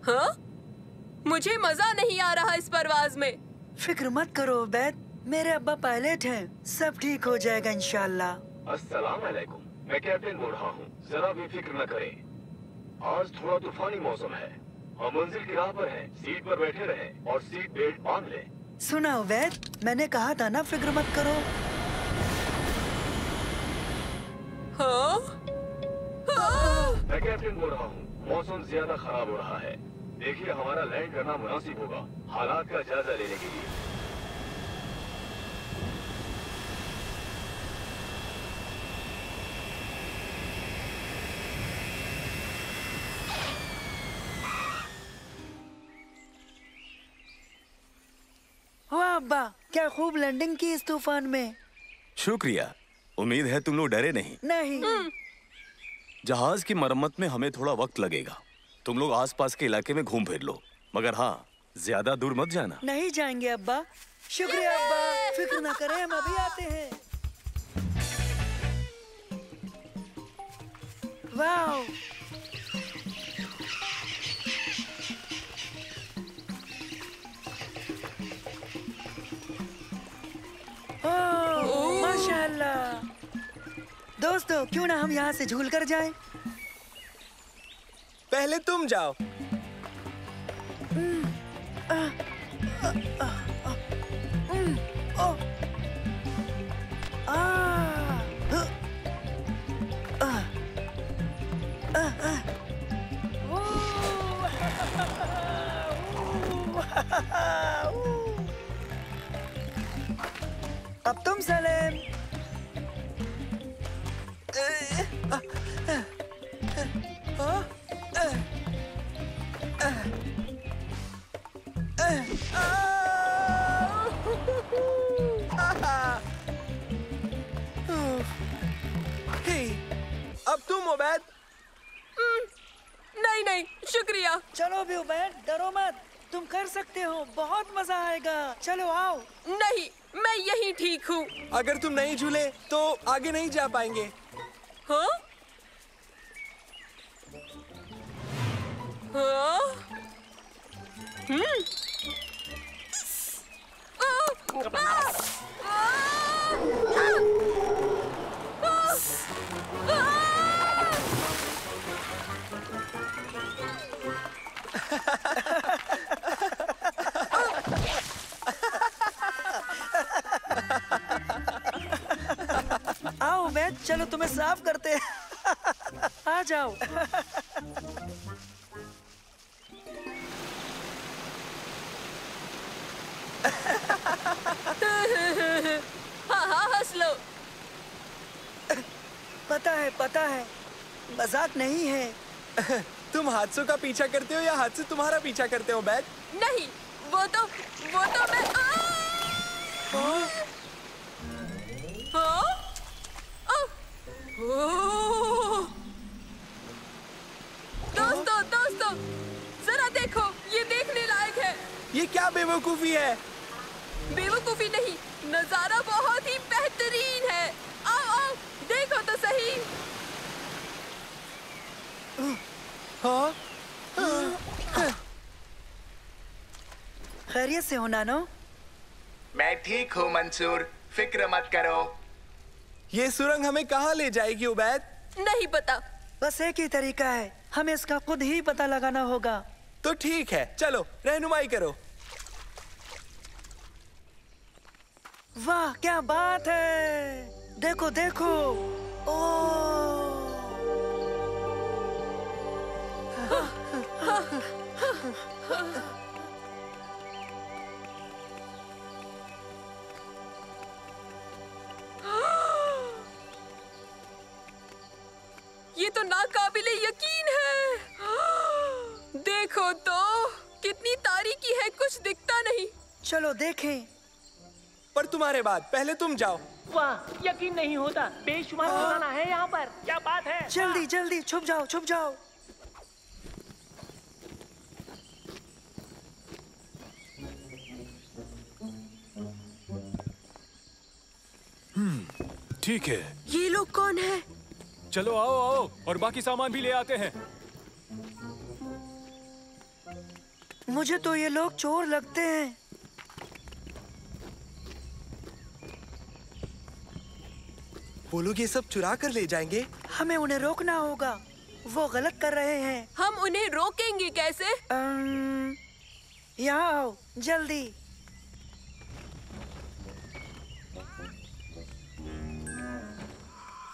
हाँ? मुझे मजा नहीं आ रहा इस परवाज में। फिक्र मत करो उबैद, मेरे अब्बा पायलट हैं, सब ठीक हो जाएगा इंशाल्लाह। अस्सलाम वालेकुम, मैं कैप्टन बोल रहा हूँ। जरा भी फिक्र न करें, आज थोड़ा तूफानी मौसम है। हम मंजिल की राह पर हैं, सीट पर बैठे रहें और सीट बेल्ट बांध लें। सुना उबैद, मैंने कहा था ना फिक्र मत करो। हाँ? हाँ? मैं कैप्टन बोल रहा हूँ, मौसम ज्यादा खराब हो रहा है। देखिए हमारा लैंड करना मुनासिब होगा, हालात का जायजा लेने के लिए। वाह अब्बा, क्या खूब लैंडिंग की इस तूफान में। शुक्रिया। उम्मीद है तुम लोग डरे नहीं। नहीं। जहाज की मरम्मत में हमें थोड़ा वक्त लगेगा। तुम लोग आसपास के इलाके में घूम फिर लो, मगर हाँ, ज्यादा दूर मत जाना। नहीं जाएंगे अब्बा। शुक्रिया अब्बा, फिक्र ना करें, हम अभी आते हैं। वाह, ओह माशाअल्लाह। दोस्तों, क्यों ना हम यहाँ से झूल कर जाएं? पहले तुम जाओ। अब तुम सलेम। अब तुम उबैद। नहीं नहीं, शुक्रिया। चलो भी उबैद, डरो मत, तुम कर सकते हो, बहुत मजा आएगा। चलो आओ। नहीं, मैं यहीं ठीक हूँ। अगर तुम नहीं झूले तो आगे नहीं जा पाएंगे। हाँ? हाँ? आओ उबैद, चलो तुम्हें साफ करते हैं। आ जाओ। हाँ हाँ, हंस लो। पता है, मजाक नहीं है। तुम हादसों का पीछा करते हो या हादसे तुम्हारा पीछा करते हो उबैद? नहीं, वो तो मैं। हाँ? दोस्तों, जरा देखो, ये देखने लायक है। ये क्या बेवकूफी है? बेवकूफी नहीं, नजारा बहुत ही बेहतरीन है। आओ, देखो तो सही। हाँ? खैरियत से हो नानो? मैं ठीक हूँ मंसूर, फिक्र मत करो। ये सुरंग हमें कहाँ ले जाएगी उबैद? नहीं पता। बस एक ही तरीका है, हमें इसका खुद ही पता लगाना होगा। तो ठीक है, चलो रहनुमाई करो। वाह, क्या बात है, देखो देखो। ये तो नाकाबिले यकीन है। देखो तो, कितनी तारीकी है, कुछ दिखता नहीं। चलो देखें। पर तुम्हारे बाद पहले तुम जाओ। वाह, यकीन नहीं होता, बेशुमार खजाना है यहाँ पर, क्या बात है। जल्दी जल्दी छुप जाओ, छुप जाओ। ठीक है। ये लोग कौन है? चलो आओ और बाकी सामान भी ले आते हैं। मुझे तो ये लोग चोर लगते हैं। वो लोग ये सब चुरा कर ले जाएंगे। हमें उन्हें रोकना होगा, वो गलत कर रहे हैं। हम उन्हें रोकेंगे कैसे? यहाँ आओ जल्दी।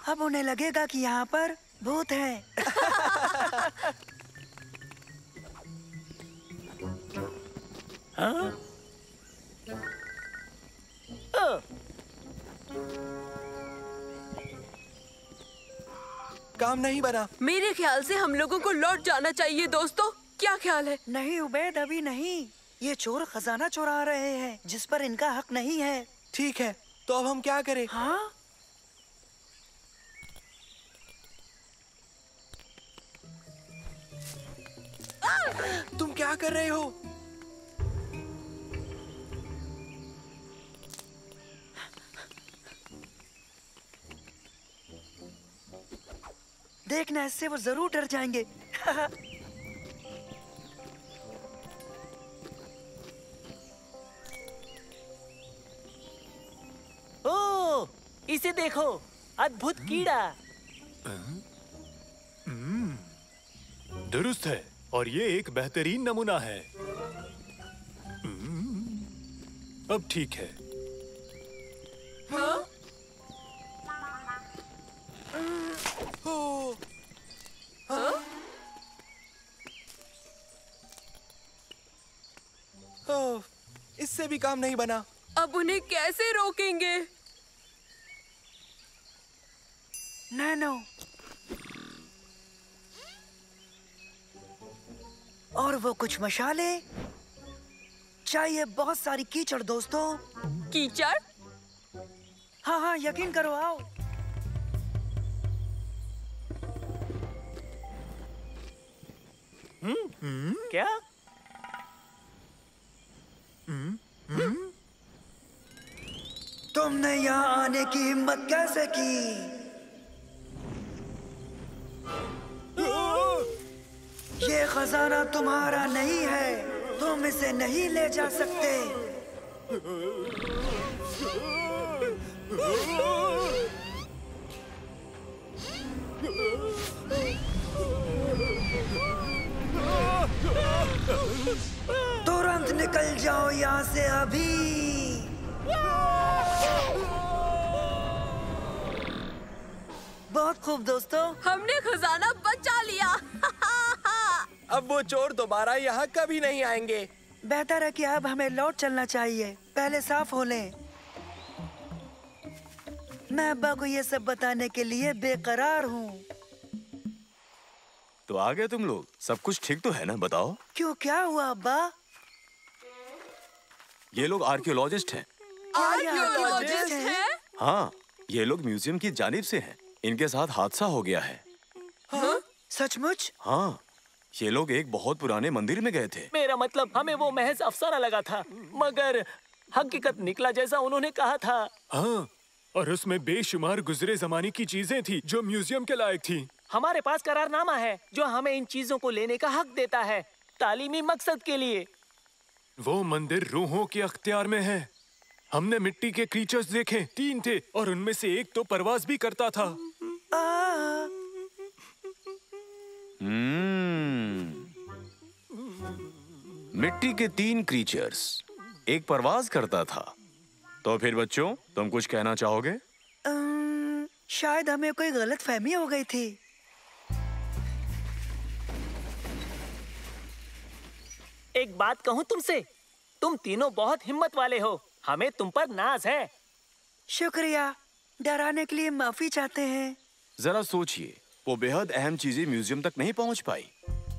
अब उन्हें लगेगा कि यहाँ पर भूत है। हाँ? ओ, काम नहीं बना। मेरे ख्याल से हम लोगों को लौट जाना चाहिए दोस्तों। क्या ख्याल है? नहीं उबैद, अभी नहीं। ये चोर खजाना चुरा रहे हैं जिस पर इनका हक नहीं है। ठीक है, तो अब हम क्या करें? हाँ? तुम क्या कर रहे हो? देखना, इससे वो जरूर डर जाएंगे। ओ, इसे देखो, अद्भुत कीड़ा। दुरुस्त है और ये एक बेहतरीन नमूना है। अब ठीक है। इससे भी काम नहीं बना। अब उन्हें कैसे रोकेंगे? नैनो, और वो कुछ मशाले चाहिए। बहुत सारी कीचड़ दोस्तों। कीचड़? हाँ हाँ, यकीन करो, आओ। क्या? तुमने यहाँ आने की हिम्मत कैसे की? ये खजाना तुम्हारा नहीं है, तुम इसे नहीं ले जा सकते। तुरंत निकल जाओ यहाँ से अभी। बहुत खूब दोस्तों, हमने खजाना बचा लिया। अब वो चोर दोबारा यहाँ कभी नहीं आएंगे। बेहतर है कि अब हमें लौट चलना चाहिए। पहले साफ हो लें। मैं अब्बा को ये सब बताने के लिए बेकरार हूँ। तो आ गए तुम लोग। सब कुछ ठीक तो है ना? बताओ। क्यों, क्या हुआ अब्बा? ये लोग आर्कियोलॉजिस्ट हैं। आर्कियोलॉजिस्ट हैं? हाँ, ये लोग म्यूजियम की जानिब से हैं। इनके साथ हादसा हो गया है। हाँ? सचमुच? हाँ, ये लोग एक बहुत पुराने मंदिर में गए थे। मेरा मतलब, हमें वो महज अफसाना लगा था, मगर हकीकत निकला जैसा उन्होंने कहा था। हाँ, और उसमें बेशुमार गुजरे जमाने की चीजें थी जो म्यूजियम के लायक थी। हमारे पास करारनामा है जो हमें इन चीजों को लेने का हक देता है, तालीमी मकसद के लिए। वो मंदिर रूहों के अख्तियार में है। हमने मिट्टी के क्रीचर्स देखे, 3 थे और उनमें से एक तो परवाज भी करता था। मिट्टी के 3 क्रीचर्स, एक परवाज करता था। तो फिर बच्चों, तुम कुछ कहना चाहोगे? शायद हमें कोई गलतफहमी हो गई थी। एक बात कहूँ तुमसे, तुम तीनों बहुत हिम्मत वाले हो। हमें तुम पर नाज है। शुक्रिया, डराने के लिए माफी चाहते हैं। जरा सोचिए, वो बेहद अहम चीजें म्यूजियम तक नहीं पहुंच पाई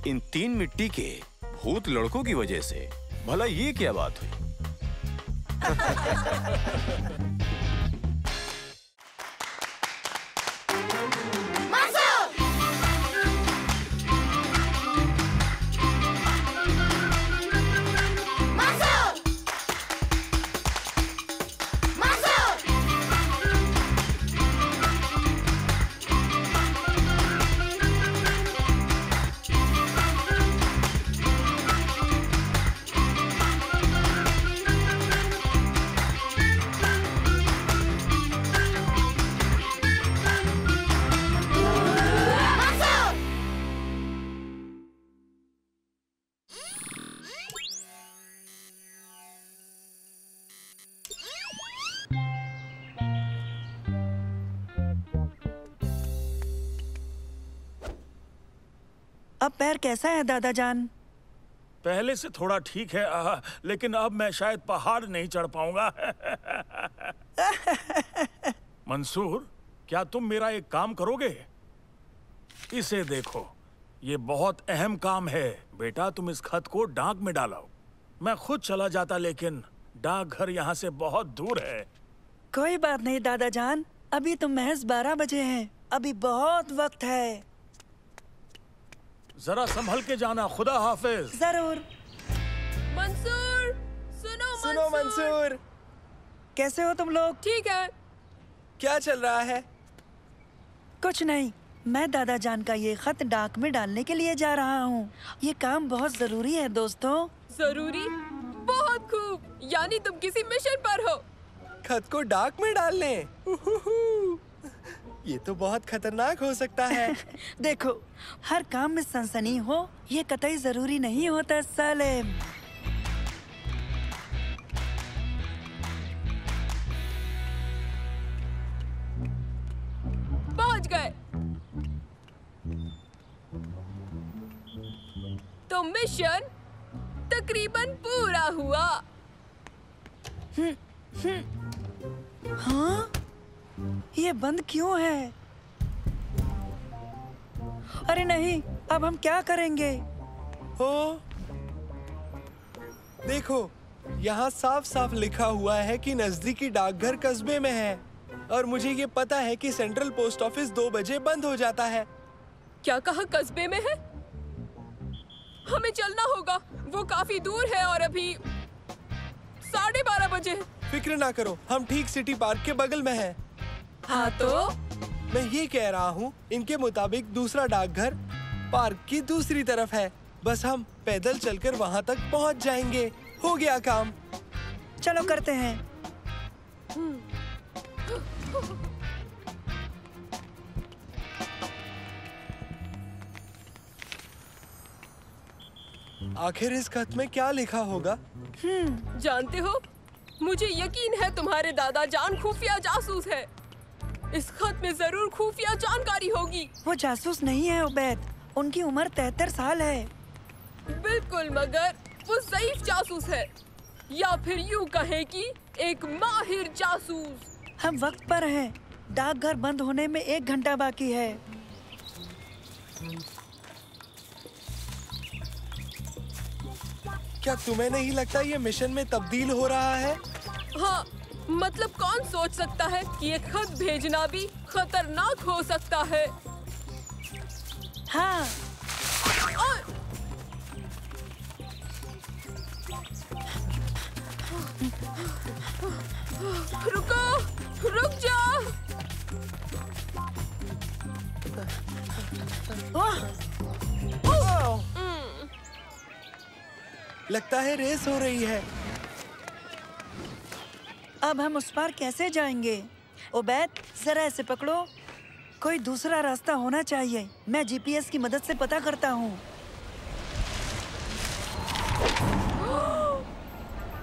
इन 3 मिट्टी के भूत लड़कों की वजह से। भला ये क्या बात हुई? अब पैर कैसा है दादा जान? पहले से थोड़ा ठीक है लेकिन अब मैं शायद पहाड़ नहीं चढ़ पाऊंगा। मंसूर, क्या तुम मेरा एक काम करोगे? इसे देखो, ये बहुत अहम काम है। बेटा, तुम इस खत को डाक में डालो। मैं खुद चला जाता लेकिन डाकघर यहाँ से बहुत दूर है। कोई बात नहीं दादा जान, अभी तो महज 12 बजे हैं, अभी बहुत वक्त है। जरा संभल के जाना। खुदा हाफिज। जरूर। मंसूर, सुनो मंसूर, कैसे हो तुम लोग? ठीक है। क्या चल रहा है? कुछ नहीं, मैं दादा जान का ये खत डाक में डालने के लिए जा रहा हूँ। ये काम बहुत जरूरी है दोस्तों। जरूरी? बहुत खूब, यानी तुम किसी मिशन पर हो। खत को डाक में डालने? ये तो बहुत खतरनाक हो सकता है। देखो, हर काम में सनसनी हो ये कतई जरूरी नहीं होता सालेम। पहुंच गए। तो मिशन तकरीबन पूरा हुआ। हाँ? ये बंद क्यों है? अरे नहीं, अब हम क्या करेंगे? हो, देखो, यहाँ साफ साफ लिखा हुआ है कि नजदीकी डाकघर कस्बे में है और मुझे ये पता है कि सेंट्रल पोस्ट ऑफिस 2 बजे बंद हो जाता है। क्या कहा कस्बे में है? हमें चलना होगा, वो काफी दूर है और अभी 12:30 बजे है। फिक्र ना करो, हम ठीक सिटी पार्क के बगल में हैं। हाँ तो? मैं ये कह रहा हूँ, इनके मुताबिक दूसरा डाकघर पार्क की दूसरी तरफ है। बस हम पैदल चलकर वहाँ तक पहुँच जाएंगे। हो गया काम। चलो करते हैं। आखिर इस खत में क्या लिखा होगा? जानते हो, मुझे यकीन है तुम्हारे दादा जान खुफिया जासूस है। इस खत में जरूर खुफिया जानकारी होगी। वो जासूस नहीं है उबैद, उनकी उम्र 73 साल है। बिल्कुल, मगर वो ज़ईफ जासूस है, या फिर यूँ कहें कि एक माहिर जासूस। हम वक्त पर हैं। डाकघर बंद होने में 1 घंटा बाकी है। क्या तुम्हें नहीं लगता ये मिशन में तब्दील हो रहा है? हाँ, मतलब कौन सोच सकता है कि ये खत भेजना भी खतरनाक हो सकता है। हाँ। और रुक जा। लगता है रेस हो रही है। अब हम उस पार कैसे जाएंगे? उबैद, जरा ऐसे पकड़ो। कोई दूसरा रास्ता होना चाहिए। मैं जीपीएस की मदद से पता करता हूँ।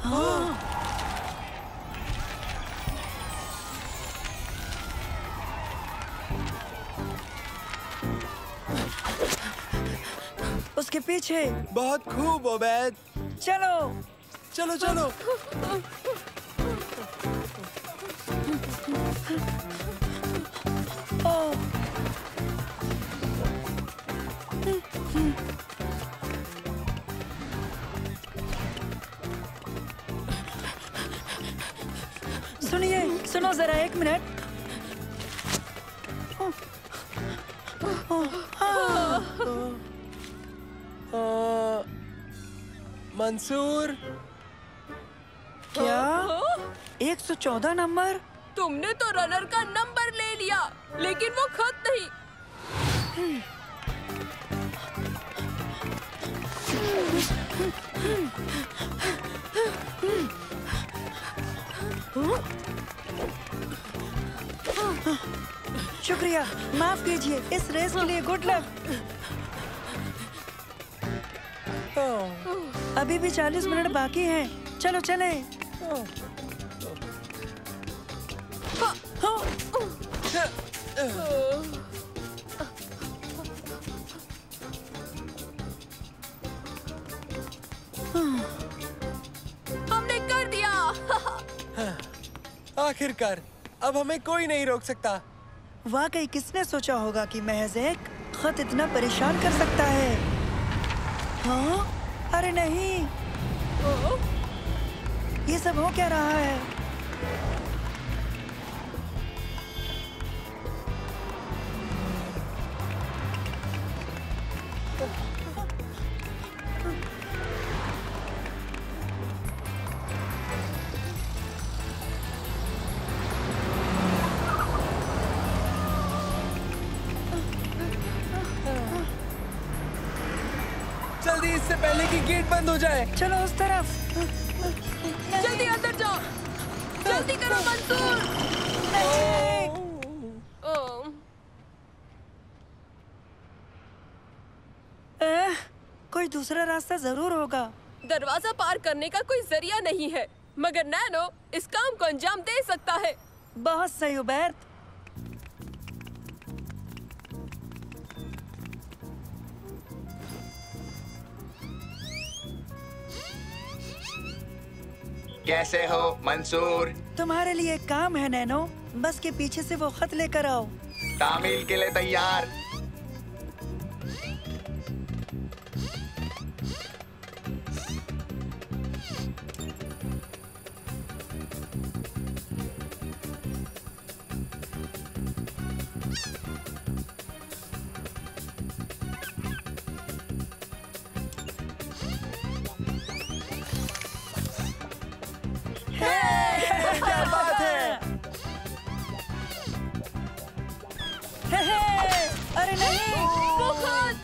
हाँ। उसके पीछे। बहुत खूब उबैद। चलो चलो चलो। सुनो जरा, 1 मिनट। मंसूर, क्या 114 नंबर? तुमने तो रनर का नंबर ले लिया, लेकिन वो खत नहीं। शुक्रिया, माफ कीजिए। इस रेस के लिए गुड लक। अभी भी 40 मिनट बाकी हैं। चलो चले। आखिरकार अब हमें कोई नहीं रोक सकता। वाकई किसने सोचा होगा कि महज एक खत इतना परेशान कर सकता है? हाँ? अरे नहीं, ये सब हो क्या रहा है? जल्दी, इससे पहले कि गेट बंद हो जाए। चलो उस तरफ। जल्दी अंदर जाओ, जल्दी करो मंसूर। कोई दूसरा रास्ता जरूर होगा। दरवाजा पार करने का कोई जरिया नहीं है, मगर नैनो इस काम को अंजाम दे सकता है। बहुत सही उबैद। कैसे हो मंसूर? तुम्हारे लिए एक काम है नैनो, बस के पीछे से वो खत लेकर आओ। तामील के लिए तैयार। क्या बात है? अरे नहीं, वो खत!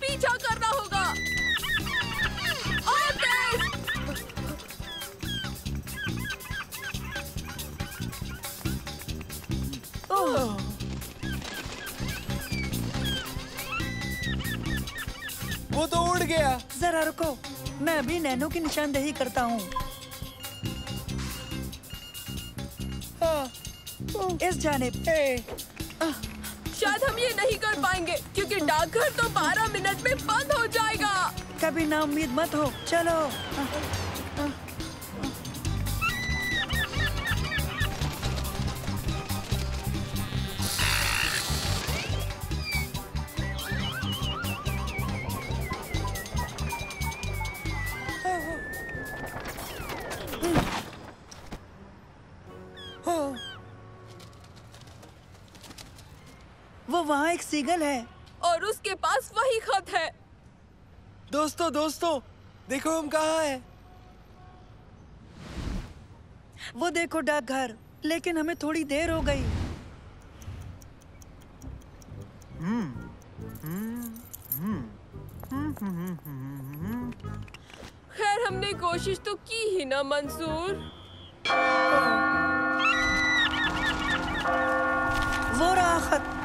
पीछा करना होगा। और तेज! ओह, वो तो उड़ गया। जरा रुको, मैं अभी नैनो की निशानदेही करता हूँ। इस जानिब। शायद हम ये नहीं कर पाएंगे क्योंकि डाकघर तो 12 मिनट में बंद हो जाएगा। कभी ना उम्मीद मत हो। चलो। वो वहाँ एक सीगल है और उसके पास वही खत है। दोस्तों, देखो हम कहाँ हैं। वो देखो डाकघर, लेकिन हमें थोड़ी देर हो गई। खैर हमने कोशिश तो की ही ना मंसूर। वो रहा खत।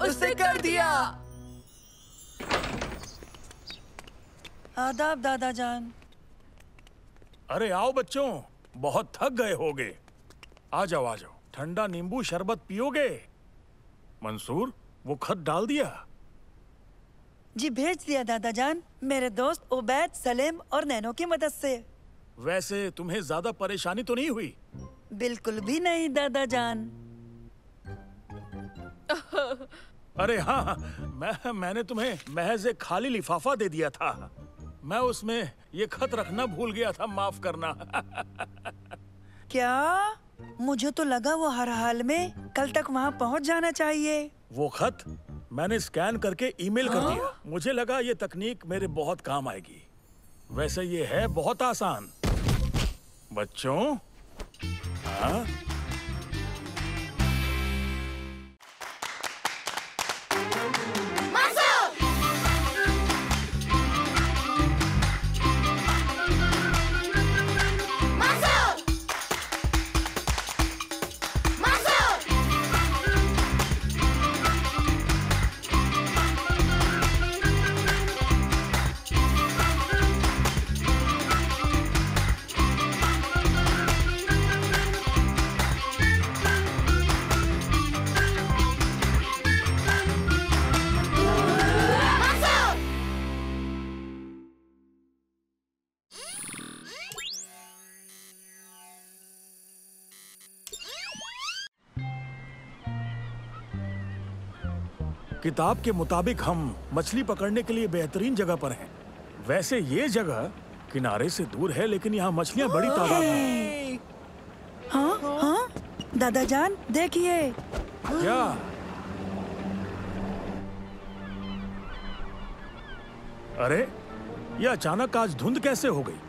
उसने कर दिया। आदाब दादाजान। अरे आओ बच्चों, बहुत थक गए होगे। आ जाओ, ठंडा नींबू शरबत पियोगे? मंसूर, वो खत डाल दिया? जी भेज दिया दादाजान, मेरे दोस्त उबैद, सलेम और नैनो की मदद से। वैसे तुम्हें ज्यादा परेशानी तो नहीं हुई? बिल्कुल भी नहीं दादाजान। अरे हाँ, मैंने तुम्हें महज एक खाली लिफाफा दे दिया था। मैं उसमें ये खत रखना भूल गया था, माफ करना। क्या? मुझे तो लगा वो हर हाल में कल तक वहाँ पहुँच जाना चाहिए। वो खत मैंने स्कैन करके ईमेल कर दिया। मुझे लगा ये तकनीक मेरे बहुत काम आएगी। वैसे ये है बहुत आसान। बच्चों, हाँ? किताब के मुताबिक हम मछली पकड़ने के लिए बेहतरीन जगह पर हैं। वैसे ये जगह किनारे से दूर है, लेकिन यहाँ मछलियाँ बड़ी तादाद में। हाँ हाँ दादा जान देखिए। क्या? अरे ये अचानक आज धुंध कैसे हो गई?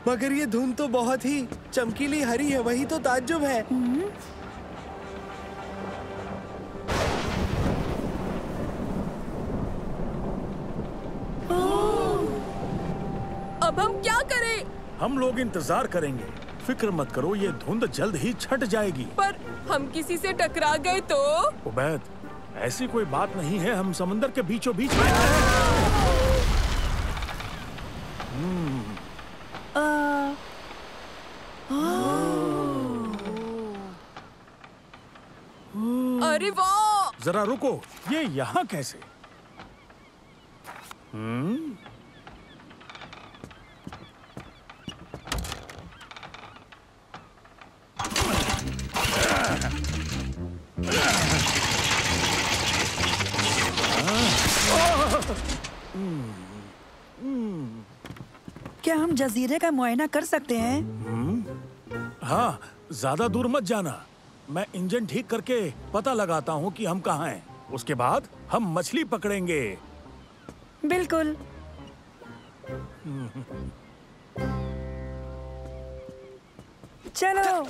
मगर ये धुंध तो बहुत ही चमकीली हरी है, वही तो ताज्जुब है। अब हम क्या करें? हम लोग इंतजार करेंगे। फिक्र मत करो, ये धुंध जल्द ही छट जाएगी। पर हम किसी से टकरा गए तो? उबैद, ऐसी कोई बात नहीं है, हम समंदर के बीचों बीच में हैं। अरे वाह! जरा रुको, ये यहाँ कैसे? क्या हम जजीरे का मुआयना कर सकते हैं? हाँ, ज्यादा दूर मत जाना। मैं इंजन ठीक करके पता लगाता हूँ कि हम कहाँ हैं। उसके बाद हम मछली पकड़ेंगे। बिल्कुल। चलो।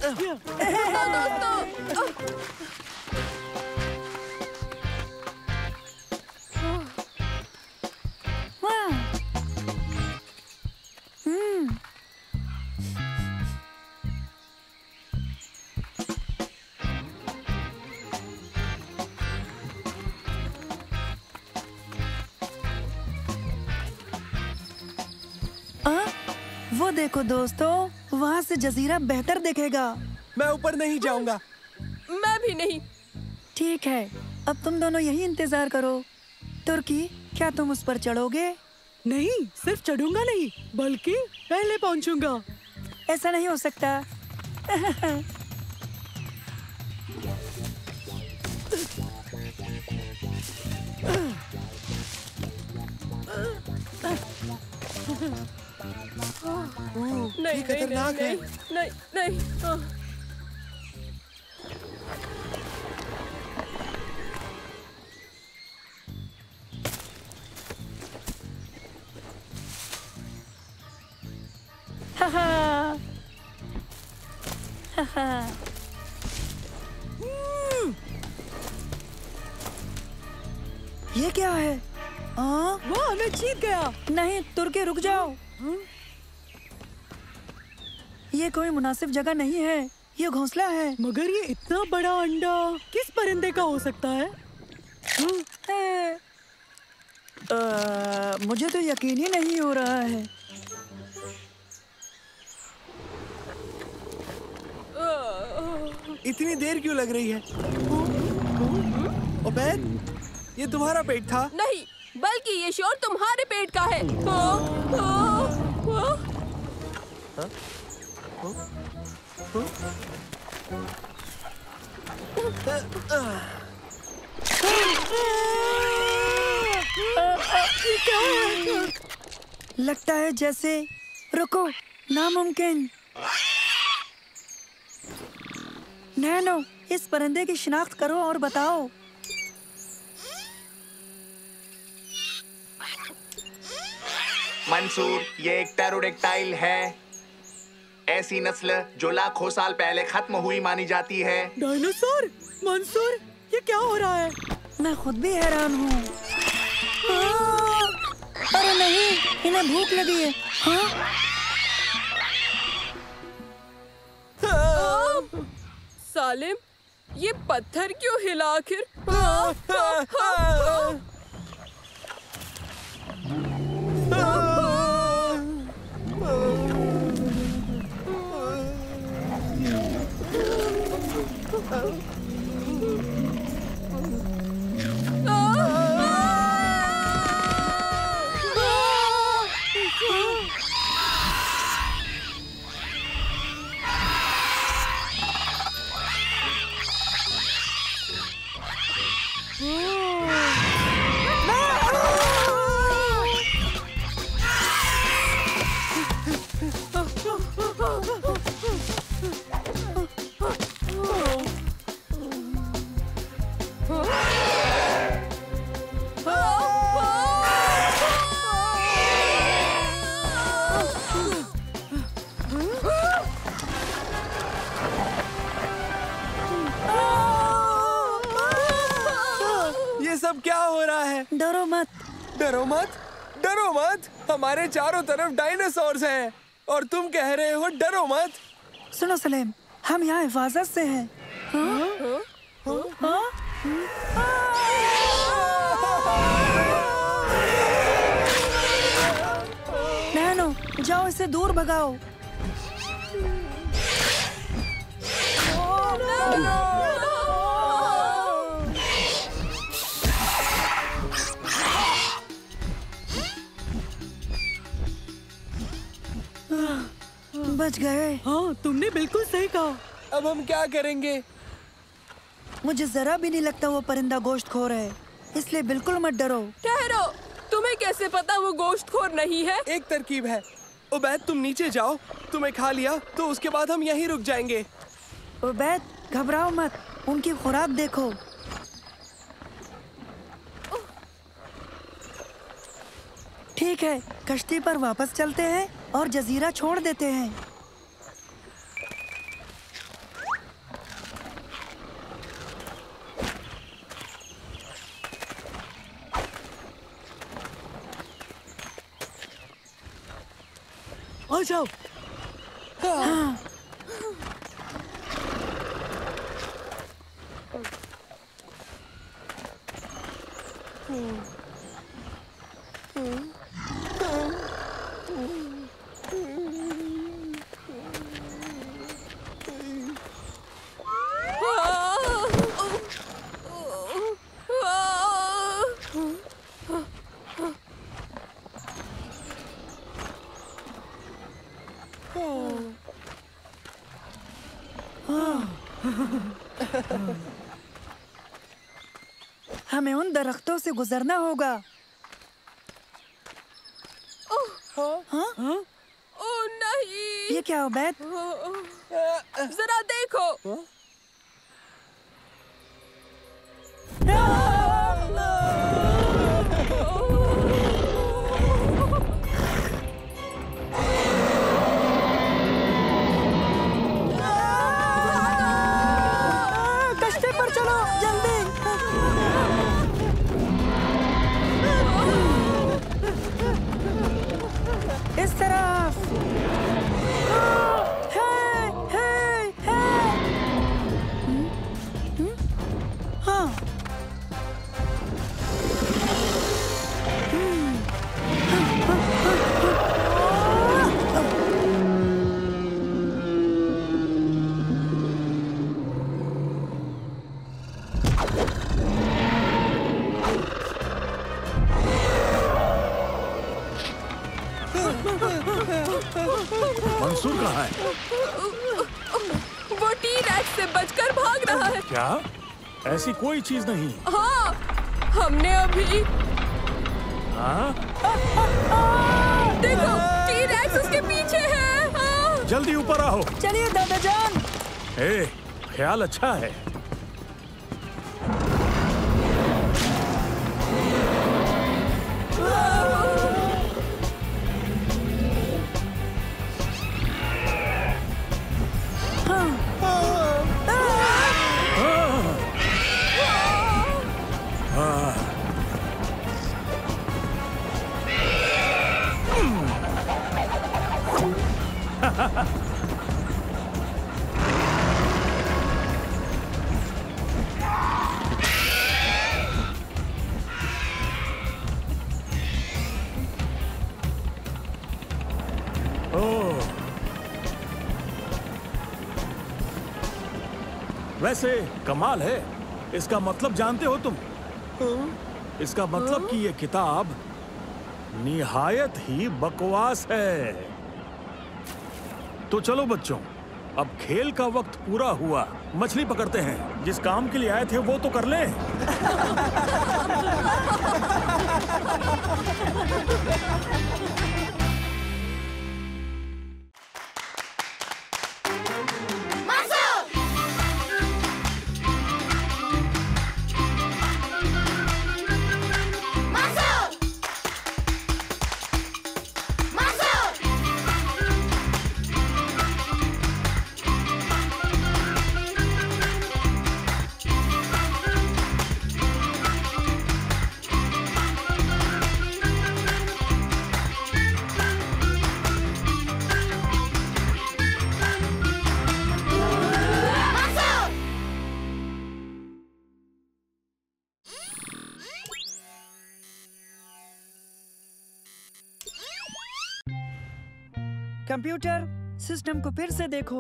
वो देखो दोस्तों, वहाँ से जजीरा बेहतर दिखेगा। मैं ऊपर नहीं जाऊंगा। मैं भी नहीं। ठीक है, अब तुम दोनों यही इंतजार करो। तुर्की, क्या तुम उस पर चढ़ोगे? नहीं, सिर्फ चढ़ूंगा नहीं, बल्कि पहले पहुंचूंगा। ऐसा नहीं हो सकता। नहीं, खतरनाक है। नहीं, नहीं। ये क्या है? वाह, मैं जीत गया। नहीं, तुर्की रुक जाओ। ये कोई मुनासिब जगह नहीं है, ये घोंसला है। मगर ये इतना बड़ा अंडा किस परिंदे का हो सकता है? मुझे तो यकीन ही नहीं हो रहा है। इतनी देर क्यों लग रही है? उबैद, ये तुम्हारा पेट था? नहीं, बल्कि ये शोर तुम्हारे पेट का है। लगता है जैसे, रुको, नामुमकिन। नैनो, इस परिंदे की शिनाख्त करो और बताओ। मंसूर, ये एक टेरोडेक्टाइल है। ऐसी नस्ल जो लाखों साल पहले खत्म हुई मानी जाती है। डायनासोर? मंसूर, ये क्या हो रहा है? मैं खुद भी हैरान हूँ। अरे नहीं, इन्हें भूख लगी है। सालिम, ये पत्थर क्यों हिला आखिर? डरो मत, हमारे चारों तरफ डायनासोर्स हैं और तुम कह रहे हो डरो मत। सुनो सलेम, हम यहाँ हिफाजत से हैं। नैनो, जाओ इसे दूर भगाओ। बच गए। हाँ, तुमने बिल्कुल सही कहा। अब हम क्या करेंगे? मुझे जरा भी नहीं लगता वो परिंदा गोश्तखोर है, इसलिए बिल्कुल मत डरो। ठहरो, तुम्हें कैसे पता वो गोश्तखोर नहीं है? एक तरकीब है। उबैद, तुम नीचे जाओ, तुम्हें खा लिया तो उसके बाद हम यहीं रुक जाएंगे। उबैद, घबराओ मत, उनकी खुराक देखो। ठीक है, कश्ती पर वापस चलते हैं और जजीरा छोड़ देते हैं। आ जाओ। हाँ। हमें उन दरख्तों से गुजरना होगा। हाँ? ओह नहीं! ये क्या उबैद? जरा देखो। कश्ती पर चलो, जल्दी। इस तरफ। हाँ। मंसूर कहाँ है? वो टी-रैक्स से बचकर भाग रहा है। क्या? ऐसी कोई चीज नहीं। हाँ, हमने अभी। हाँ? देखो, टी-रैक्स उसके पीछे है। हाँ। जल्दी ऊपर आओ। चलिए दादा जान। ए, ख्याल अच्छा है। वैसे कमाल है। इसका मतलब जानते हो तुम? इसका मतलब कि ये किताब निहायत ही बकवास है। तो चलो बच्चों, अब खेल का वक्त पूरा हुआ। मछली पकड़ते हैं। जिस काम के लिए आए थे वो तो कर लें। कंप्यूटर, सिस्टम को फिर से देखो।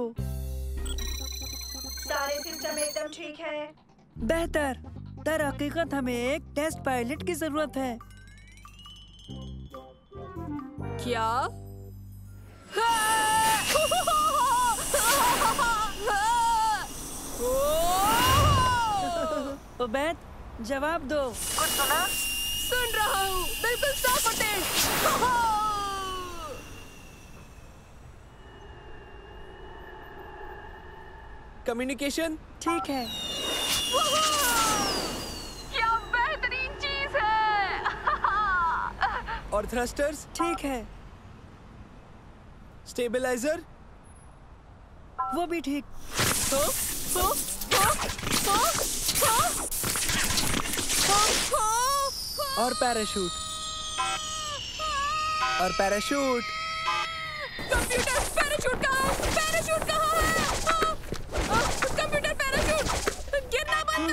सारे सिस्टम एकदम ठीक है। बेहतर। दरअकीकत हमें एक टेस्ट पायलट की जरूरत है। क्या? उबैद, जवाब दो। कुछ सुना? सुन रहा हूँ, बिल्कुल साफ और तेज। कम्युनिकेशन ठीक है। क्या बेहतरीन चीज है। और थ्रस्टर्स ठीक है। स्टेबलाइजर वो भी ठीक। और पैराशूट। और पैराशूट। कंप्यूटर, पैराशूट कहाँ है? पैराशूट कहाँ है? कंप्यूटर, पैराशूट गिरना बंद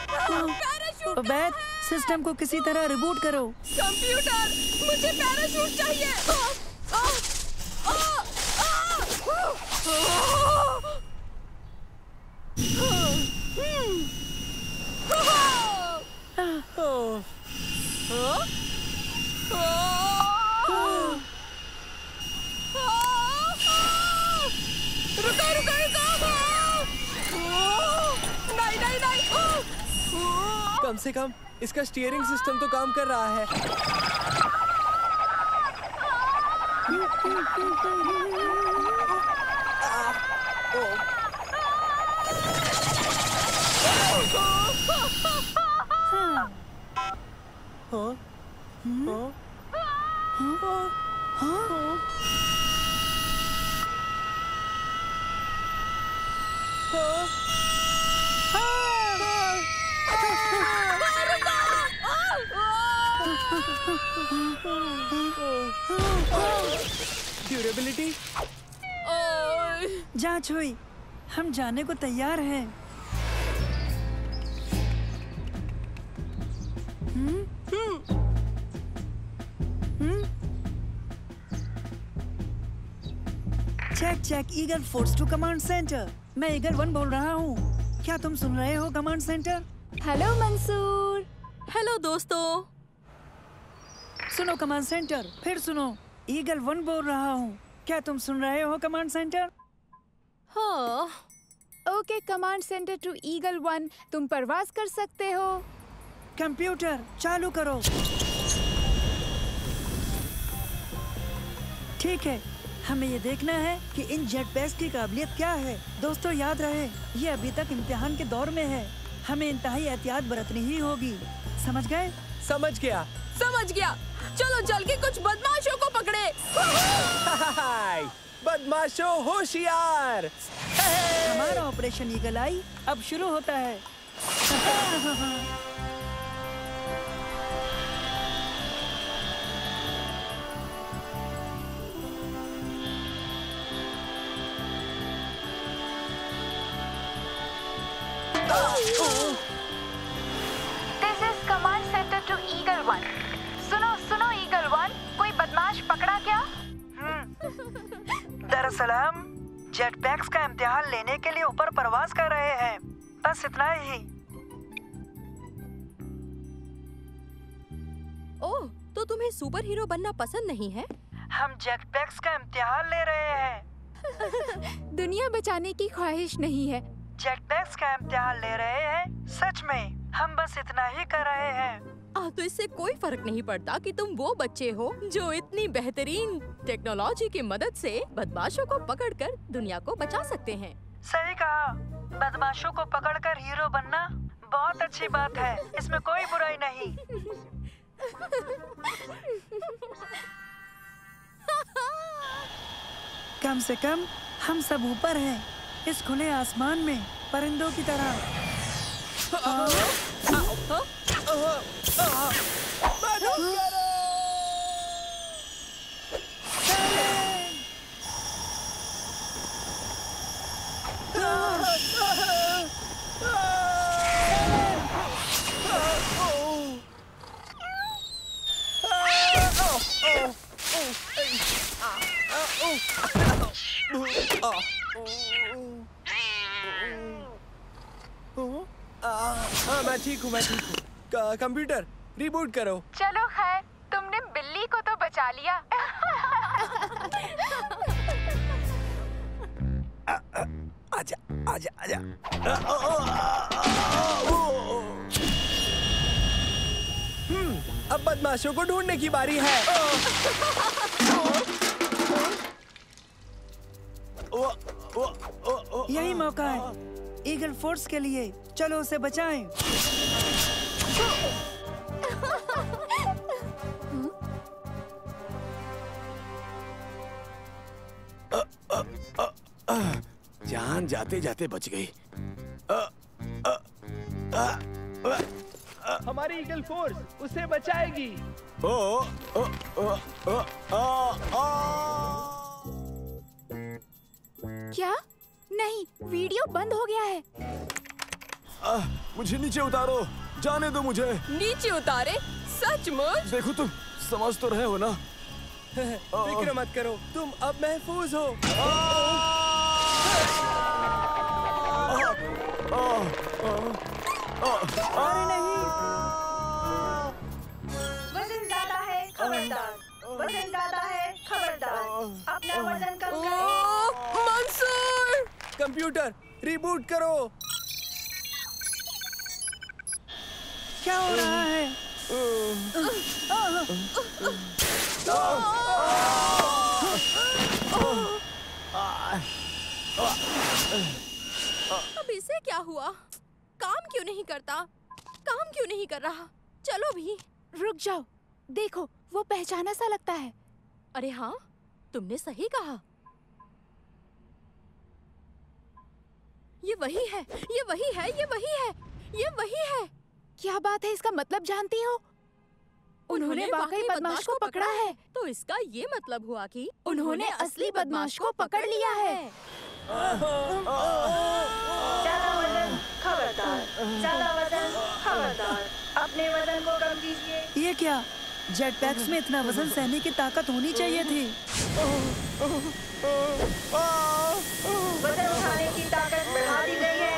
करो। पैराशूट उबैद, सिस्टम को किसी तरह रिबूट करो। कंप्यूटर, मुझे पैराशूट चाहिए। कम से कम इसका स्टीयरिंग सिस्टम तो काम कर रहा है। ड्यूरेबिलिटी जांच हुई, हम जाने को तैयार हैं। Check eagle force to command centre. मैं ईगल 1 बोल रहा हूँ। क्या तुम सुन रहे हो command centre? Hello Mansoor. Hello दोस्तों। सुनो कमांड सेंटर, फिर सुनो। ईगल 1 बोल रहा हूँ। क्या तुम सुन रहे हो कमांड सेंटर? हाँ। Okay command centre to eagle 1, तुम परवाज कर सकते हो। कंप्यूटर चालू करो। ठीक है, हमें ये देखना है कि इन जेट पैक्स की काबिलियत क्या है। दोस्तों याद रहे, ये अभी तक इम्तिहान के दौर में है। हमें इंतहाई एहतियात बरतनी ही होगी। समझ गए? समझ गया। समझ गया। चलो चल के कुछ बदमाशों को पकड़े। बदमाशों होशियार। हमारा ऑपरेशन ईगल आई अब शुरू होता है। This is command center to Eagle 1. सुनो Eagle 1, कोई बदमाश पकड़ा क्या? दरअसल हम जेट पैक्स का इम्तिहान लेने के लिए ऊपर परवाज कर रहे हैं। बस इतना ही। ओह, तो तुम्हें सुपर हीरो बनना पसंद नहीं है? हम जेट पैक्स का इम्तिहान ले रहे हैं। दुनिया बचाने की ख्वाहिश नहीं है। जेट पैक्स का इम्तिहान ले रहे हैं। सच में हम बस इतना ही कर रहे हैं। तो इससे कोई फर्क नहीं पड़ता कि तुम वो बच्चे हो जो इतनी बेहतरीन टेक्नोलॉजी की मदद से बदमाशों को पकड़कर दुनिया को बचा सकते हैं। सही कहा। बदमाशों को पकड़कर हीरो बनना बहुत अच्छी बात है। इसमें कोई बुराई नहीं। कम से कम हम सब ऊपर हैं, इस खुले आसमान में परिंदों की तरह। मैं ठीक हूँ, मैं ठीक हूँ। कंप्यूटर रिबूट करो। चलो खैर, तुमने बिल्ली को तो बचा लिया। आजा आजा आजा। अब बदमाशों को ढूंढने की बारी है। यही मौका है ईगल फोर्स के लिए। चलो उसे बचाएं। जान जाते जाते बच गई। हमारी ईगल फोर्स उसे बचाएगी। क्या? नहीं, वीडियो बंद हो गया है। मुझे नीचे उतारो, जाने दो मुझे। नीचे उतारे? सचमुच? देखो तुम समझ तो रहे हो ना। फिक्र मत करो, तुम अब महफूज हो। अरे नहीं। वजन ज्यादा है, खबरदार। वजन ज्यादा है, खबरदार। अपना वजन कम करें। मंसूर! कंप्यूटर रिबूट करो। क्या हो रहा है? अब इसे क्या हुआ? काम क्यों नहीं करता? काम क्यों नहीं कर रहा? चलो भी। रुक जाओ, देखो वो पहचाना सा लगता है। अरे हाँ, तुमने सही कहा। ये वही है, ये वही है, ये वही है, ये वही है। क्या बात है, इसका मतलब जानती हो? उन्होंने वाकई बदमाश को पकड़ा है। तो इसका ये मतलब हुआ कि उन्होंने असली बदमाश को पकड़ लिया है। ज्यादा वजन, खबरदार। ज्यादा वजन, खबरदार। अपने वजन को कम कीजिए। ये क्या? जेट पैक्स में इतना वजन सहने की ताकत होनी चाहिए थी। वजन उठाने की ताकत बढ़ा दी गई है।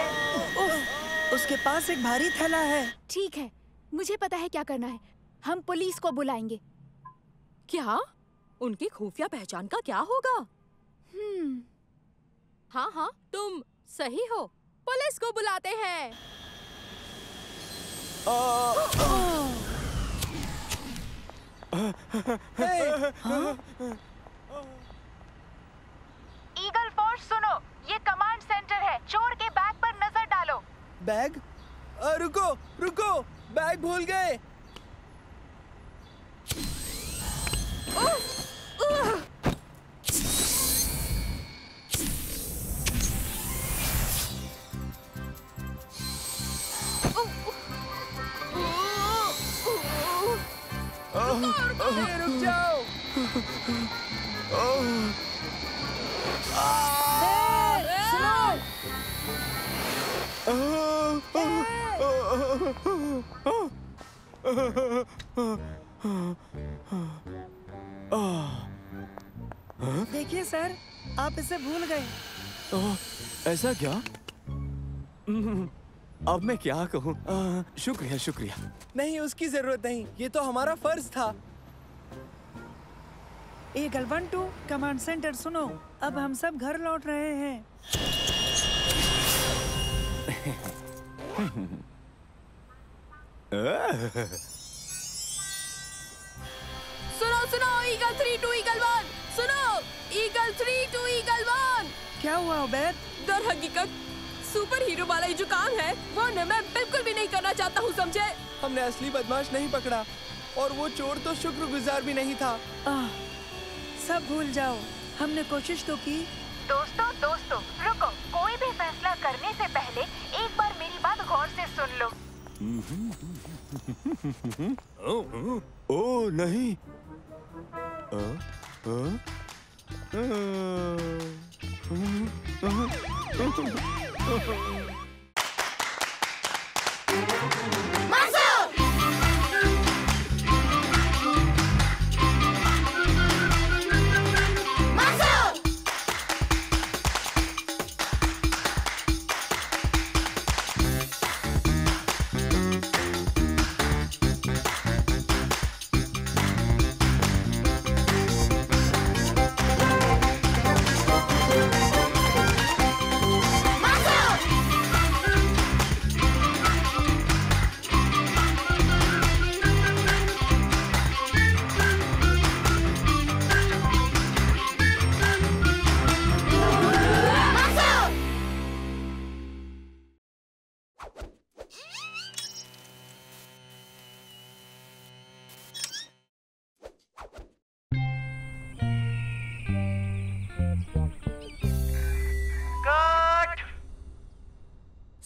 उसके पास एक भारी थैला है। ठीक है, मुझे पता है क्या करना है। हम पुलिस को बुलाएंगे। क्या? उनकी खुफिया पहचान का क्या होगा? हाँ हाँ, तुम सही हो। पुलिस को बुलाते हैं। ईगल फोर्स सुनो, ये कमांड सेंटर है। चोर के बैग पर नजर डालो। बैग? रुको रुको, बैग भूल गए। रुक जाओ। देखिए सर, आप इसे भूल गए। ऐसा क्या? अब मैं क्या कहूँ? शुक्रिया शुक्रिया। नहीं, उसकी जरूरत नहीं, ये तो हमारा फर्ज था। ईगल 1-2 कमांड सेंटर सुनो, अब हम सब घर लौट रहे हैं। सुनो सुनो, ईगल 3 टू ईगल 1। सुनो, ईगल 3 टू ईगल 1। क्या हुआ उबैद? दर हकीकत सुपर हीरो वाला ये जो काम है वो मैं बिल्कुल भी नहीं करना चाहता हूँ, समझे? हमने असली बदमाश नहीं पकड़ा, और वो चोर तो शुक्रगुजार भी नहीं था। सब भूल जाओ, हमने कोशिश तो की। दोस्तों दोस्तों रुको, कोई भी फैसला करने से पहले एक बार मेरी बात गौर से सुन लो। ओ नहीं।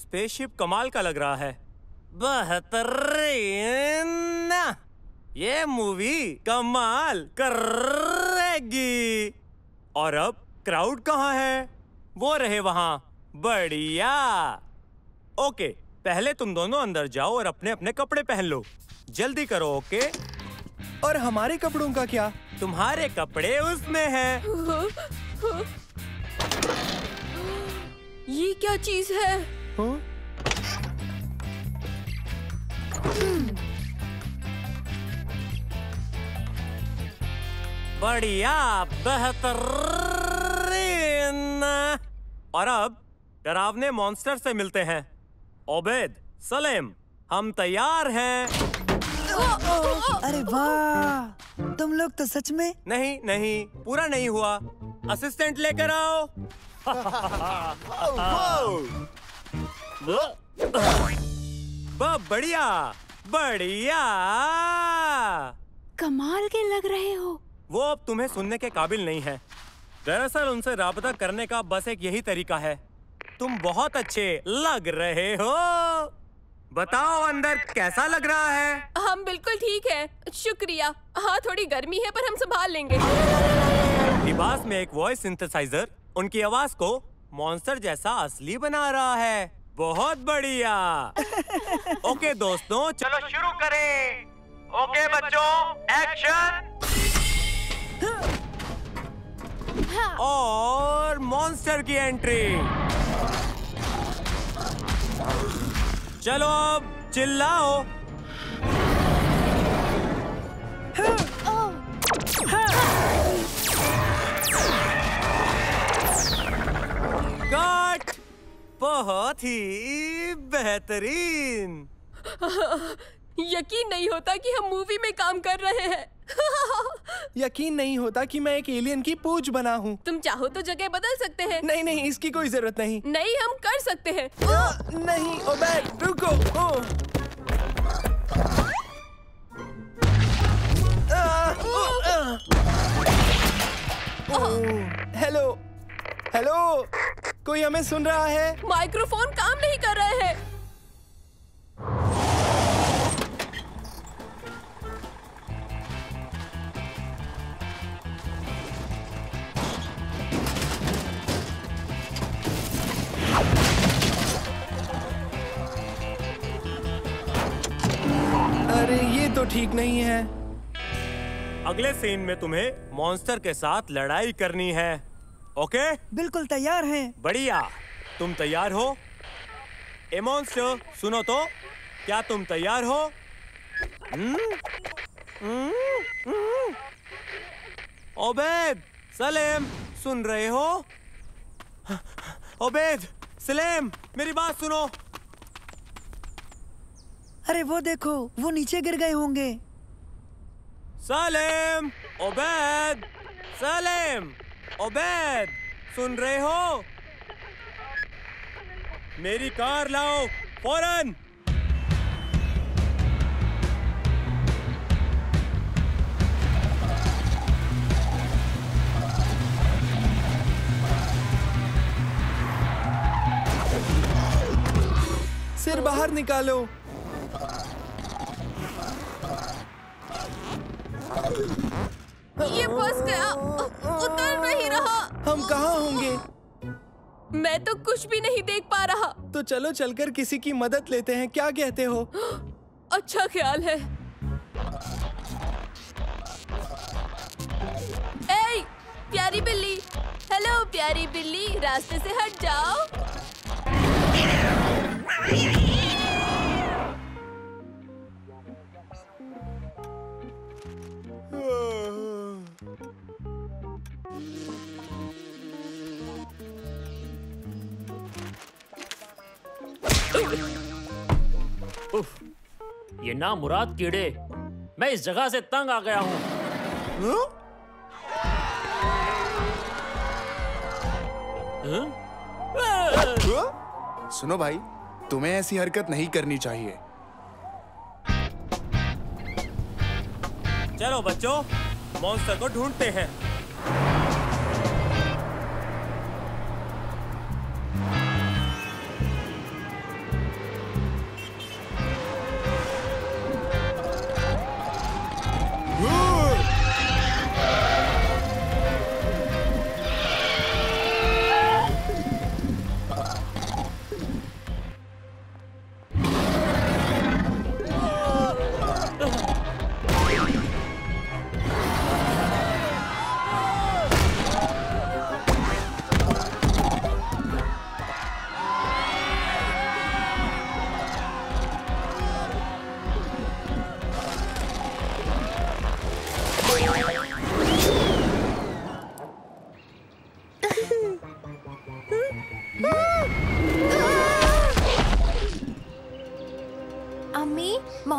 स्पेसशिप कमाल का लग रहा है। बेहतरीन, ये मूवी कमाल करेगी। और अब क्राउड कहाँ है? वो रहे वहाँ। बढ़िया। ओके, पहले तुम दोनों अंदर जाओ और अपने अपने कपड़े पहन लो। जल्दी करो। ओके? और हमारे कपड़ों का क्या? तुम्हारे कपड़े उसमें हैं। ये क्या चीज है? बढ़िया, बेहतरीन। और अब डरावने मॉन्स्टर से मिलते हैं। ओबेद, सलेम, हम तैयार हैं। अरे वाह, तुम लोग तो सच में। नहीं, पूरा नहीं हुआ। असिस्टेंट लेकर आओ। बढ़िया बढ़िया, कमाल के लग रहे हो। वो अब तुम्हें सुनने के काबिल नहीं है। दरअसल उनसे राबता करने का बस एक यही तरीका है। तुम बहुत अच्छे लग रहे हो। बताओ अंदर कैसा लग रहा है? हम बिल्कुल ठीक है, शुक्रिया। हाँ, थोड़ी गर्मी है पर हम संभाल लेंगे। लिबास में एक वॉइस सिंथेसाइजर उनकी आवाज को मॉन्स्टर जैसा असली बना रहा है। बहुत बढ़िया। ओके दोस्तों, चलो शुरू करें। ओके बच्चों, एक्शन। और मॉन्स्टर की एंट्री। चलो अब चिल्लाओ। कट। बहुत ही बेहतरीन। यकीन नहीं होता कि हम मूवी में काम कर रहे हैं। यकीन नहीं होता कि मैं एक एलियन की पूंछ बना हूँ। तुम चाहो तो जगह बदल सकते हैं। नहीं, इसकी कोई जरूरत नहीं। नहीं, हम कर सकते हैं। नहीं, ओबेद, रुको। हेलो, कोई हमें सुन रहा है? माइक्रोफोन काम नहीं कर रहे हैं। अरे ये तो ठीक नहीं है। अगले सीन में तुम्हें मॉन्स्टर के साथ लड़ाई करनी है। ओके? बिल्कुल तैयार हैं। बढ़िया। तुम तैयार हो? ए मॉन्स्टर, सुनो तो, क्या तुम तैयार हो? ओबेद, सलेम, सुन रहे हो? ओबेद, सलेम, मेरी बात सुनो। अरे वो देखो, वो नीचे गिर गए होंगे। सलेम, ओबेद, सलेम, ओबेद, सुन रहे हो? मेरी कार लाओ फौरन। सिर बाहर निकालो। ये फंस गया, उतर नहीं रहा। हम कहाँ होंगे? मैं तो कुछ भी नहीं देख पा रहा। तो चलो चलकर किसी की मदद लेते हैं, क्या कहते हो? अच्छा ख्याल है। ए, प्यारी बिल्ली। हेलो प्यारी बिल्ली, रास्ते से हट जाओ। उफ, ये नामुराद कीड़े। मैं इस जगह से तंग आ गया हूँ। सुनो भाई, तुम्हें ऐसी हरकत नहीं करनी चाहिए। चलो बच्चों, मॉन्स्टर को ढूंढते हैं।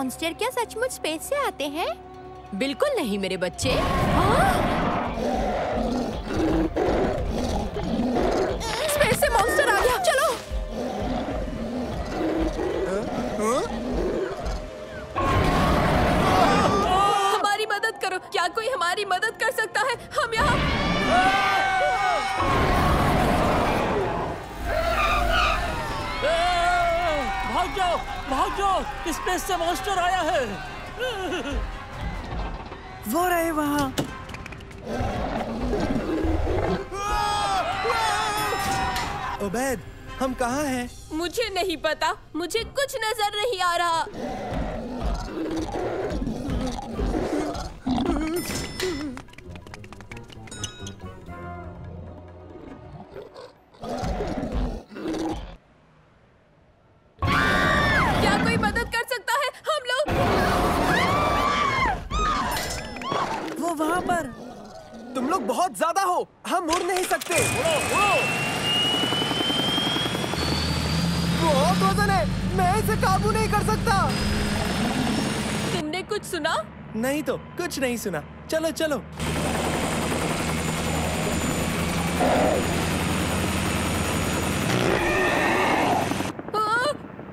मॉन्स्टर क्या सचमुच स्पेस से आते हैं? बिल्कुल नहीं मेरे बच्चे। स्पेस से मॉन्स्टर आ गया, चलो। हमारी मदद करो, क्या कोई हमारी मदद कर सकता है? हम यहाँ भाग जाओ, स्पेस से मॉन्स्टर आया है। वो रहे वहाँ। उबैद, हम कहाँ हैं? मुझे नहीं पता, मुझे कुछ नजर नहीं आ रहा। क्या कोई मदद कर सकता है? हम लोग वो वहाँ पर। तुम लोग बहुत ज्यादा हो, हम उड़ नहीं सकते। बहुत वजन है, मैं इसे काबू नहीं कर सकता। तुमने कुछ सुना? नहीं तो कुछ नहीं सुना। चलो चलो।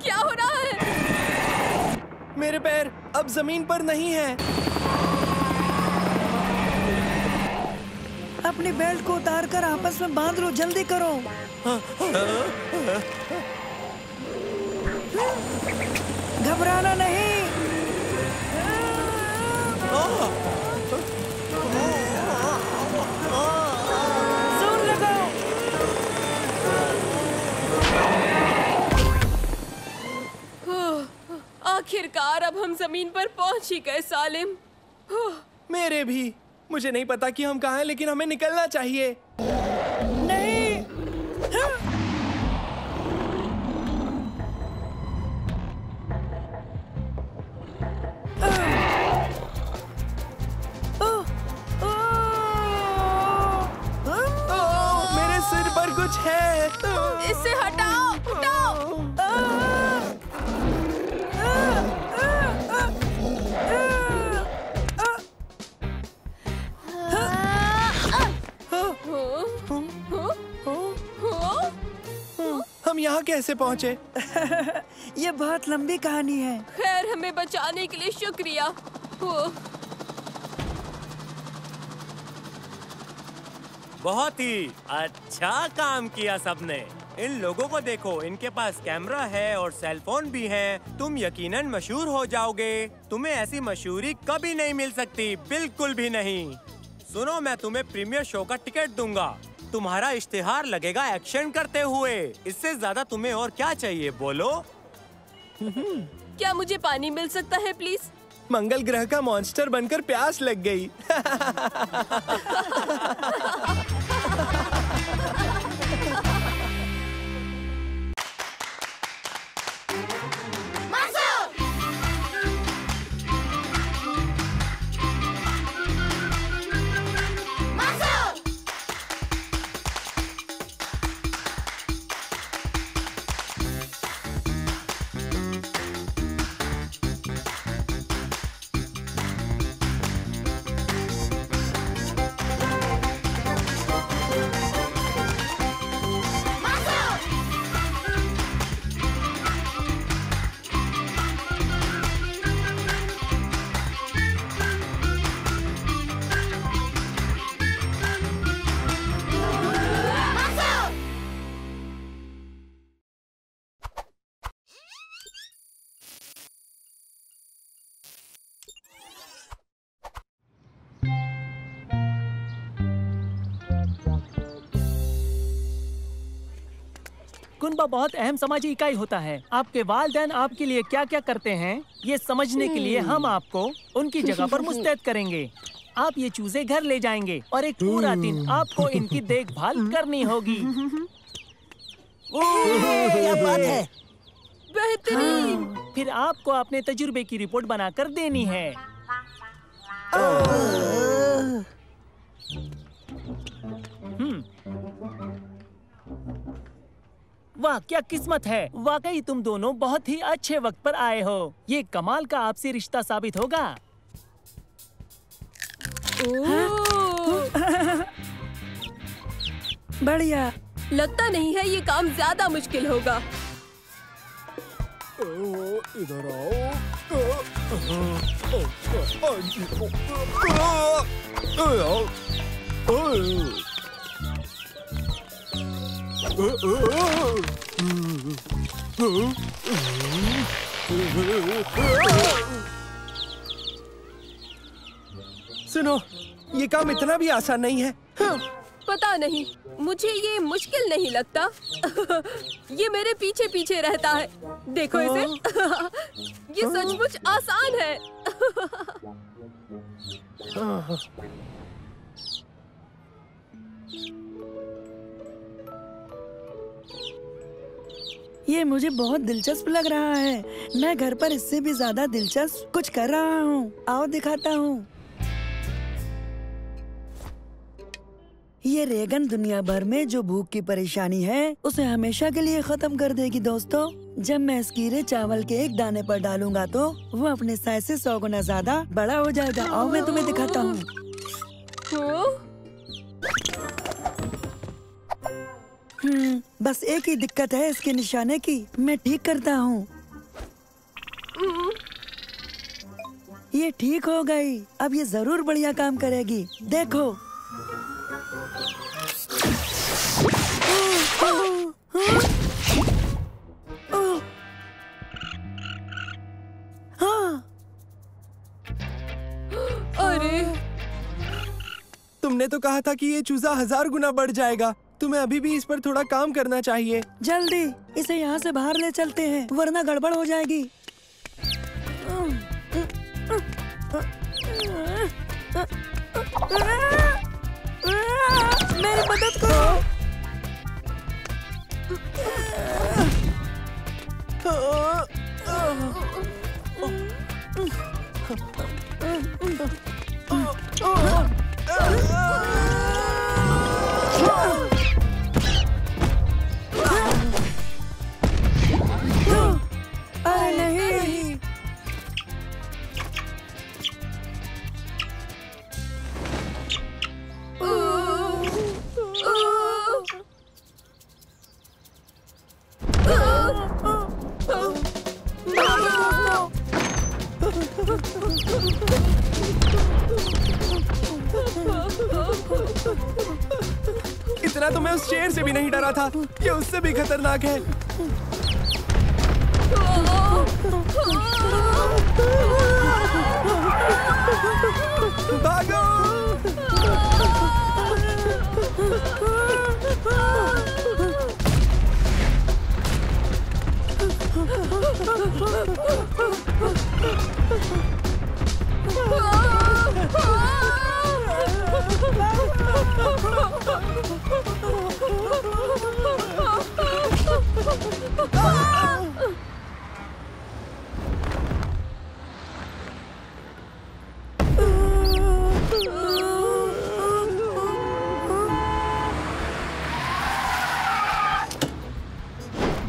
क्या हो रहा है? मेरे पैर अब जमीन पर नहीं हैं। अपनी बेल्ट को उतार कर आपस में बांध लो, जल्दी करो। घबराना नहीं। जोर लगाओ। आखिरकार अब हम जमीन पर पहुंच ही गए सालिम। मेरे भी। मुझे नहीं पता कि हम कहाँ हैं, लेकिन हमें निकलना चाहिए। नहीं। मेरे सिर पर कुछ है। इसे हटाओ, हटाओ। हम यहाँ कैसे पहुँचे? ये बहुत लंबी कहानी है। खैर, हमें बचाने के लिए शुक्रिया। बहुत ही अच्छा काम किया सबने। इन लोगों को देखो, इनके पास कैमरा है और सेल फोन भी है। तुम यकीनन मशहूर हो जाओगे। तुम्हें ऐसी मशहूरी कभी नहीं मिल सकती, बिल्कुल भी नहीं। सुनो, मैं तुम्हें प्रीमियर शो का टिकट दूंगा। तुम्हारा इश्तिहार लगेगा एक्शन करते हुए। इससे ज्यादा तुम्हें और क्या चाहिए, बोलो? क्या मुझे पानी मिल सकता है प्लीज? मंगल ग्रह का मॉन्स्टर बनकर प्यास लग गई। कुनबा बहुत अहम समाजी इकाई होता है। आपके वालिदैन आपके लिए क्या क्या करते हैं, ये समझने के लिए हम आपको उनकी जगह पर मुस्तैद करेंगे। आप ये चूजे घर ले जाएंगे और एक पूरा दिन आपको इनकी देखभाल करनी होगी। क्या बात है? बेहतरीन। फिर आपको अपने तजुर्बे की रिपोर्ट बनाकर देनी है। वाह क्या किस्मत है। वाकई तुम दोनों बहुत ही अच्छे वक्त पर आए हो। ये कमाल का आपसी रिश्ता साबित होगा। बढ़िया। लगता नहीं है ये काम ज्यादा मुश्किल होगा। इधर सुनो, ये काम इतना भी आसान नहीं है। पता नहीं, मुझे ये मुश्किल नहीं लगता। ये मेरे पीछे पीछे रहता है। देखो इसे। ये सचमुच आसान है। ये मुझे बहुत दिलचस्प लग रहा है। मैं घर पर इससे भी ज्यादा दिलचस्प कुछ कर रहा हूँ। आओ दिखाता हूँ। ये रेगन दुनिया भर में जो भूख की परेशानी है उसे हमेशा के लिए खत्म कर देगी दोस्तों। जब मैं इस कीड़े चावल के एक दाने पर डालूंगा तो वो अपने साइज से 100 गुना ज्यादा बड़ा हो जाएगा। आओ मैं तुम्हें दिखाता हूँ। बस एक ही दिक्कत है इसके निशाने की। मैं ठीक करता हूँ। ये ठीक हो गई। अब ये जरूर बढ़िया काम करेगी। देखो। अरे, तुमने तो कहा था कि ये चूजा 1000 गुना बढ़ जाएगा। तुम्हें अभी भी इस पर थोड़ा काम करना चाहिए। जल्दी इसे यहाँ से बाहर ले चलते हैं, वरना गड़बड़ हो जाएगी। मेरी मदद करो। अरे नहीं। इतना तो मैं उस शेर से भी नहीं डरा था। ये उससे भी खतरनाक है। भागो!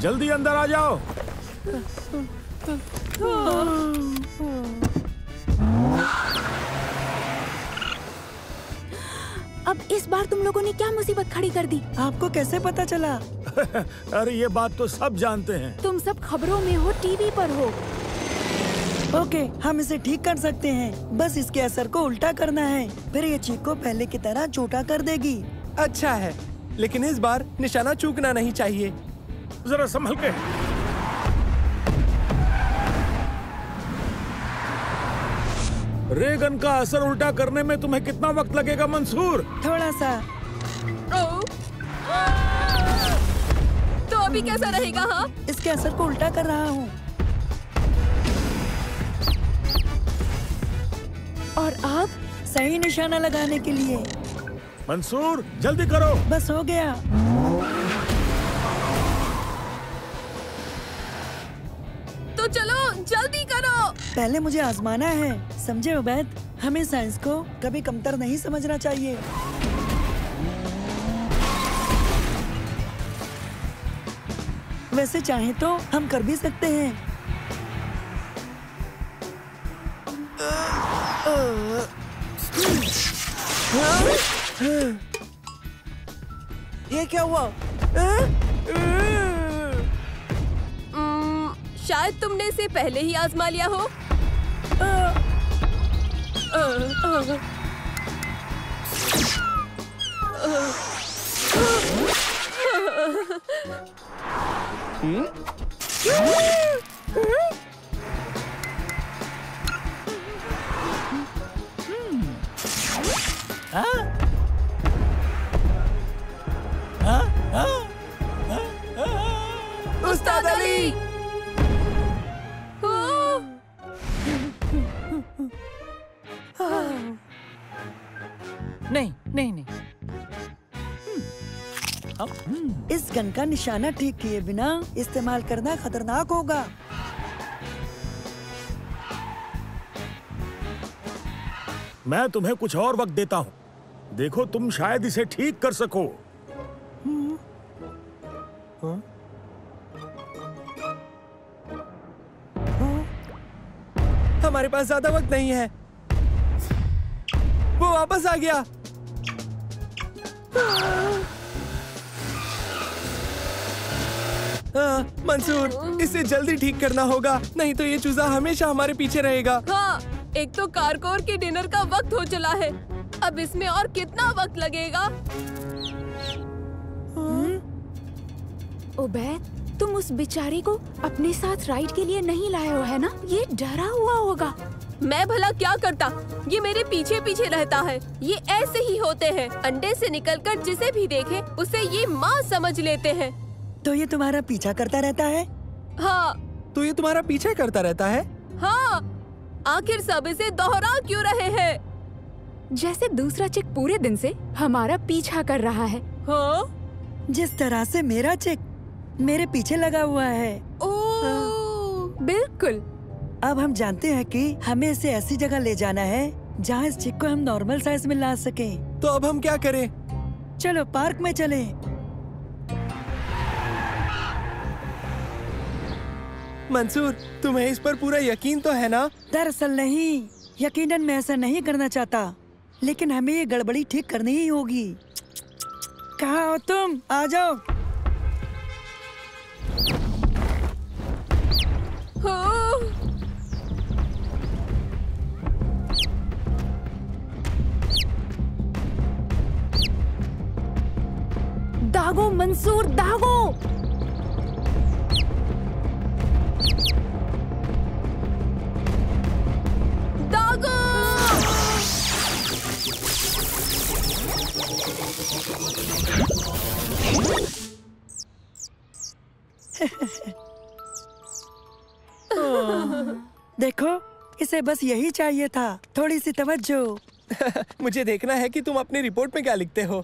जल्दी अंदर आ जाओ। अब इस बार तुम लोगों ने क्या मुसीबत खड़ी कर दी? आपको कैसे पता चला? अरे ये बात तो सब जानते हैं। तुम सब खबरों में हो, टीवी पर हो। ओके, हम इसे ठीक कर सकते हैं। बस इसके असर को उल्टा करना है, फिर ये चीख को पहले की तरह छोटा कर देगी। अच्छा है, लेकिन इस बार निशाना चूकना नहीं चाहिए। जरा संभल के। रेगन का असर उल्टा करने में तुम्हें कितना वक्त लगेगा मंसूर? थोड़ा सा। तो अभी कैसा रहेगा? हाँ, इसके असर को उल्टा कर रहा हूँ। और अब सही निशाना लगाने के लिए। मंसूर जल्दी करो। बस हो गया। तो चलो जल्दी करो। पहले मुझे आजमाना है, समझे उबैद? हमें साइंस को कभी कमतर नहीं समझना चाहिए। वैसे चाहे तो हम कर भी सकते हैं। ये क्या हुआ? शायद तुमने इसे पहले ही आजमा लिया हो। उस्ताद अली! नहीं नहीं नहीं। इस गन का निशाना ठीक किए बिना इस्तेमाल करना खतरनाक होगा। मैं तुम्हें कुछ और वक्त देता हूँ। देखो, तुम शायद इसे ठीक कर सको। हमारे पास ज्यादा वक्त नहीं है। वो वापस आ गया। मंसूर, इसे जल्दी ठीक करना होगा, नहीं तो ये चूजा हमेशा हमारे पीछे रहेगा। हाँ, एक तो कारकोर के डिनर का वक्त हो चला है। अब इसमें और कितना वक्त लगेगा? उबैद, तुम उस बेचारे को अपने साथ राइड के लिए नहीं लाए हो, है ना? ये डरा हुआ होगा। मैं भला क्या करता? ये मेरे पीछे पीछे रहता है। ये ऐसे ही होते हैं, अंडे से निकलकर जिसे भी देखे उसे ये माँ समझ लेते हैं। तो ये तुम्हारा पीछा करता रहता है? हाँ। तो ये तुम्हारा पीछा करता रहता है? हाँ। आखिर सब इसे दोहरा क्यों रहे हैं? जैसे दूसरा चिक पूरे दिन से हमारा पीछा कर रहा है। हाँ? जिस तरह से मेरा चिक मेरे पीछे लगा हुआ है। बिल्कुल। अब हम जानते हैं कि हमें इसे ऐसी जगह ले जाना है जहाँ इस चिक को हम नॉर्मल साइज में ला सकें। तो अब हम क्या करें? चलो पार्क में चलें। मंसूर, तुम्हें इस पर पूरा यकीन तो है ना? दरअसल नहीं, यकीनन मैं ऐसा नहीं करना चाहता, लेकिन हमें ये गड़बड़ी ठीक करनी ही होगी। कहाँ हो तुम? आ जाओ। दागो मंसूर, दागो। दागो! देखो, इसे बस यही चाहिए था, थोड़ी सी तवज्जो। मुझे देखना है कि तुम अपनी रिपोर्ट में क्या लिखते हो।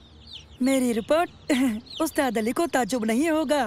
मेरी रिपोर्ट उस्ताद अली को ताज्जुब नहीं होगा।